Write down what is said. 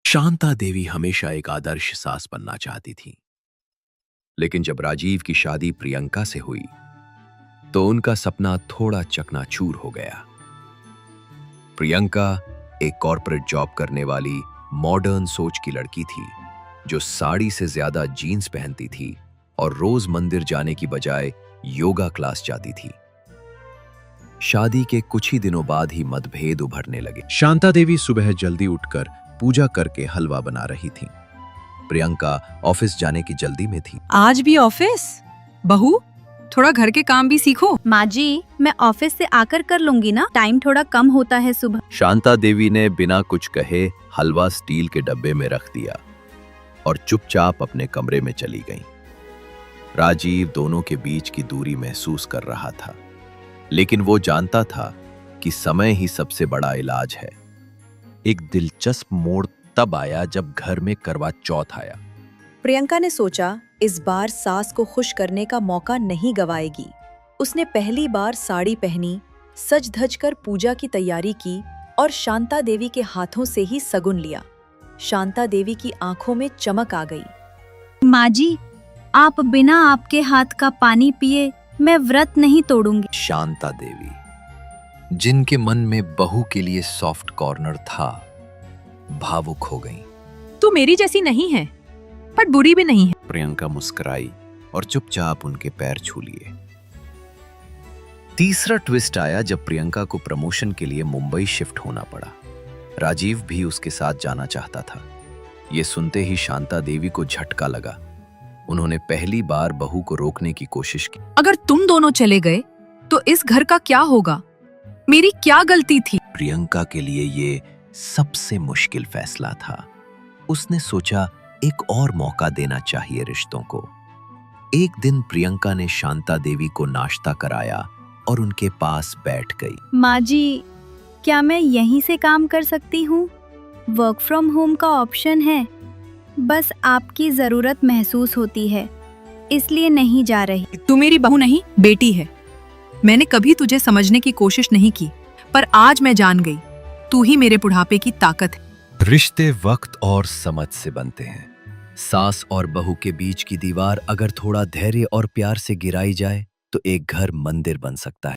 शांता देवी हमेशा एक आदर्श सास बनना चाहती थी, लेकिन जब राजीव की शादी प्रियंका से हुई तो उनका सपना थोड़ा चकनाचूर हो गया। प्रियंका एक कॉर्पोरेट जॉब करने वाली मॉडर्न सोच की लड़की थी, जो साड़ी से ज्यादा जीन्स पहनती थी और रोज मंदिर जाने की बजाय योगा क्लास जाती थी। शादी के कुछ ही दिनों बाद ही मतभेद उभरने लगे। शांता देवी सुबह जल्दी उठकर पूजा करके हलवा बना रही थी। प्रियंका ऑफिस जाने की जल्दी में थी। आज भी ऑफिस? बहू, थोड़ा घर के काम भी सीखो। माँ जी, मैं ऑफिस से आकर कर लूंगी ना, टाइम थोड़ा कम होता है सुबह। शांता देवी ने बिना कुछ कहे हलवा स्टील के डब्बे में रख दिया और चुपचाप अपने कमरे में चली गई। राजीव दोनों के बीच की दूरी महसूस कर रहा था, लेकिन वो जानता था कि समय ही सबसे बड़ा इलाज है। एक दिलचस्प मोड़ तब आया जब घर में करवा चौथ आया। प्रियंका ने सोचा इस बार सास को खुश करने का मौका नहीं गवाएगी। उसने पहली बार साड़ी पहनी, सज धज कर पूजा की तैयारी की और शांता देवी के हाथों से ही सगुन लिया। शांता देवी की आंखों में चमक आ गई। माँ जी, आप बिना आपके हाथ का पानी पिए मैं व्रत नहीं तोड़ूंगी। शांता देवी, जिनके मन में बहू के लिए सॉफ्ट कॉर्नर था, भावुक हो गई। तू मेरी जैसी नहीं है, पर बुरी भी नहीं है। प्रियंका मुस्कुराई और चुपचाप उनके पैर छू लिए। तीसरा ट्विस्ट आया जब प्रियंका को प्रमोशन के लिए मुंबई शिफ्ट होना पड़ा। राजीव भी उसके साथ जाना चाहता था। यह सुनते ही शांता देवी को झटका लगा। उन्होंने पहली बार बहू को रोकने की कोशिश की। अगर तुम दोनों चले गए तो इस घर का क्या होगा? मेरी क्या गलती थी? प्रियंका के लिए ये सबसे मुश्किल फैसला था। उसने सोचा एक और मौका देना चाहिए रिश्तों को। एक दिन प्रियंका ने शांता देवी को नाश्ता कराया और उनके पास बैठ गई। माँ जी, क्या मैं यहीं से काम कर सकती हूँ? वर्क फ्रॉम होम का ऑप्शन है, बस आपकी जरूरत महसूस होती है, इसलिए नहीं जा रही। तू मेरी बहू नहीं, बेटी है। मैंने कभी तुझे समझने की कोशिश नहीं की, पर आज मैं जान गई, तू ही मेरे बुढ़ापे की ताकत है। रिश्ते वक्त और समझ से बनते हैं। सास और बहू के बीच की दीवार अगर थोड़ा धैर्य और प्यार से गिराई जाए तो एक घर मंदिर बन सकता है।